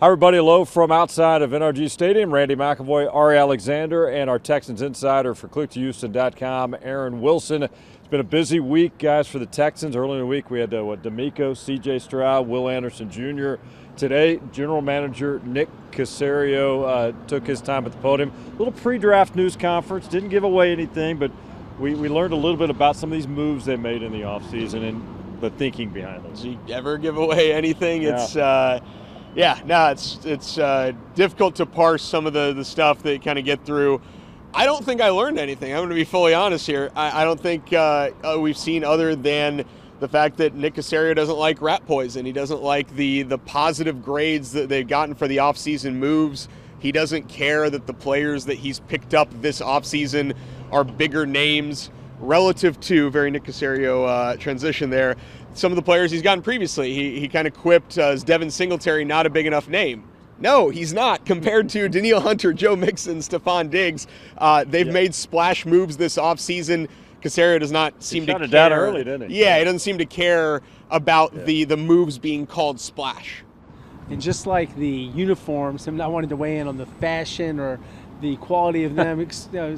Hi everybody, hello from outside of NRG Stadium. Randy McAvoy, Ari Alexander, and our Texans insider for ClickToHouston.com, Aaron Wilson. It's been a busy week, guys, for the Texans. Earlier in the week we had D'Amico, C.J. Stroud, Will Anderson Jr. Today, General Manager Nick Caserio took his time at the podium. A little pre-draft news conference, didn't give away anything, but we learned a little bit about some of these moves they made in the offseason and the thinking behind those. Does he ever give away anything? Yeah. It's difficult to parse some of the stuff that you kind of get through. I don't think I learned anything. I'm going to be fully honest here. I don't think we've seen other than the fact that Nick Caserio doesn't like rat poison. He doesn't like the positive grades that they've gotten for the offseason moves. He doesn't care that the players that he's picked up this offseason are bigger names relative to, very Nick Caserio transition there, some of the players he's gotten previously. He kind of quipped, is Devin Singletary not a big enough name? No, he's not, compared to Danielle Hunter, Joe Mixon, Stephon Diggs. They've made splash moves this offseason. Caserio does not seem to care. He shot it down early, didn't he? Yeah, he doesn't seem to care about the moves being called splash. And just like the uniforms, him not wanting to weigh in on the fashion or the quality of them,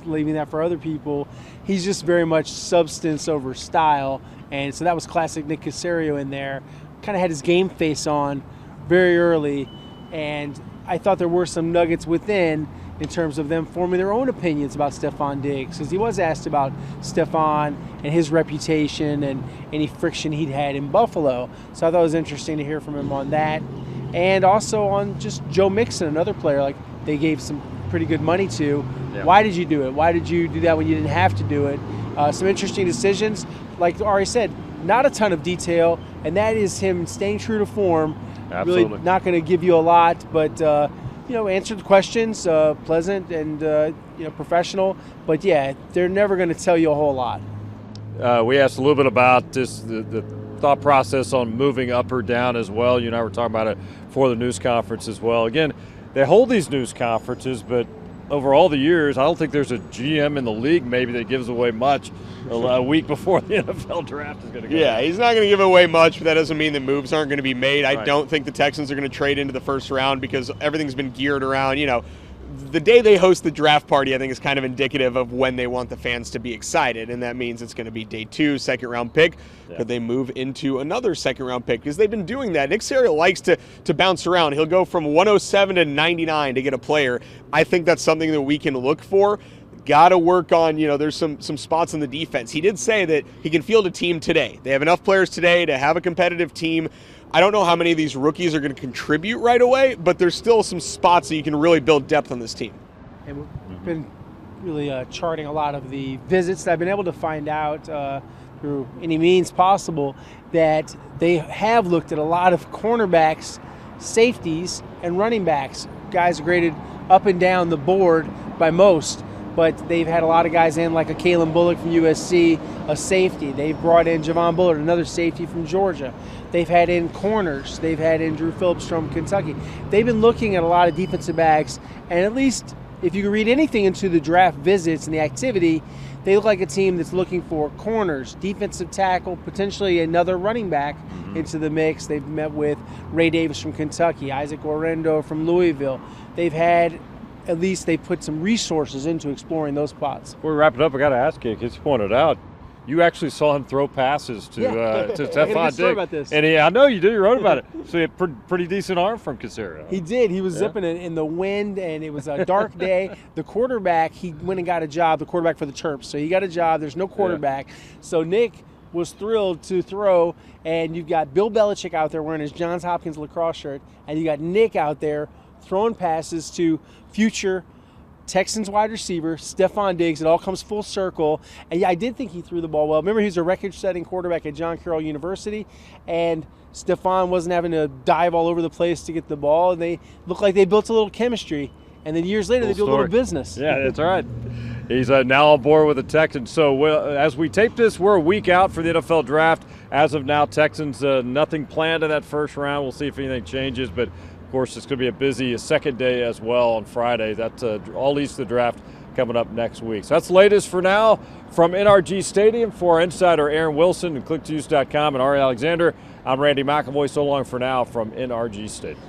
leaving that for other people, he's just very much substance over style. And so that was classic Nick Caserio in there. Kind of had his game face on very early. And I thought there were some nuggets within in terms of them forming their own opinions about Stephon Diggs, because he was asked about Stephon and his reputation and any friction he'd had in Buffalo. So I thought it was interesting to hear from him on that. And also on just Joe Mixon, another player like they gave some pretty good money to. Yeah. Why did you do it? Why did you do that when you didn't have to do it? Some interesting decisions. Like Ari said, not a ton of detail, and that is him staying true to form. Absolutely. Really not going to give you a lot, but answered questions, pleasant and professional. But yeah, they're never going to tell you a whole lot. We asked a little bit about this, the thought process on moving up or down as well. You and I were talking about it for the news conference as well. Again, they hold these news conferences, but over all the years, I don't think there's a GM in the league maybe that gives away much a week before the NFL draft is going to go. Yeah, he's not going to give away much, but that doesn't mean that moves aren't going to be made. Right. I don't think the Texans are going to trade into the first round because everything's been geared around, the day they host the draft party, I think, is kind of indicative of when they want the fans to be excited, and that means it's going to be day 2, second-round pick. Yeah. Could they move into another second-round pick? Because they've been doing that. Nick Caserio likes to bounce around. He'll go from 107 to 99 to get a player. I think that's something that we can look for. Got to work on, there's some spots in the defense. He did say that he can field a team today. They have enough players today to have a competitive team. I don't know how many of these rookies are going to contribute right away, but there's still some spots that you can really build depth on this team. And we've been really charting a lot of the visits that I've been able to find out through any means possible that they have looked at a lot of cornerbacks, safeties, and running backs. Guys are graded up and down the board by most, but they've had a lot of guys in, like a Kalen Bullock from USC, a safety. They've brought in Javon Bullard, another safety from Georgia. They've had in corners. They've had in Drew Phillips from Kentucky. They've been looking at a lot of defensive backs, and at least if you can read anything into the draft visits and the activity, they look like a team that's looking for corners, defensive tackle, potentially another running back into the mix. They've met with Ray Davis from Kentucky, Isaac Orlando from Louisville. They've had, at least they put some resources into exploring those spots. Before we wrap it up, I got to ask you, because you pointed out, you actually saw him throw passes to Stephon Diggs. About this. And I know you do. You wrote about it. So he had pretty decent arm from Caserio. He did. He was zipping it in the wind, and it was a dark day. The quarterback, he went and got a job, the quarterback for the Terps. So he got a job. There's no quarterback. So Nick was thrilled to throw, and you've got Bill Belichick out there wearing his Johns Hopkins lacrosse shirt, and you got Nick out there throwing passes to future Texans wide receiver, Stephon Diggs. It all comes full circle. And yeah, I did think he threw the ball well. Remember, he was a record-setting quarterback at John Carroll University, and Stephon wasn't having to dive all over the place to get the ball. And they looked like they built a little chemistry. And then years later, they do a little business. Yeah, that's all right. He's now on board with the Texans. So as we tape this, we're a week out for the NFL draft. As of now, Texans, nothing planned in that first round. We'll see if anything changes. But of course, it's going to be a busy second day as well on Friday. That all leads to the draft coming up next week. So that's the latest for now from NRG Stadium. For our insider Aaron Wilson and ClickToHouston.com and Ari Alexander, I'm Randy McAvoy. So long for now from NRG Stadium.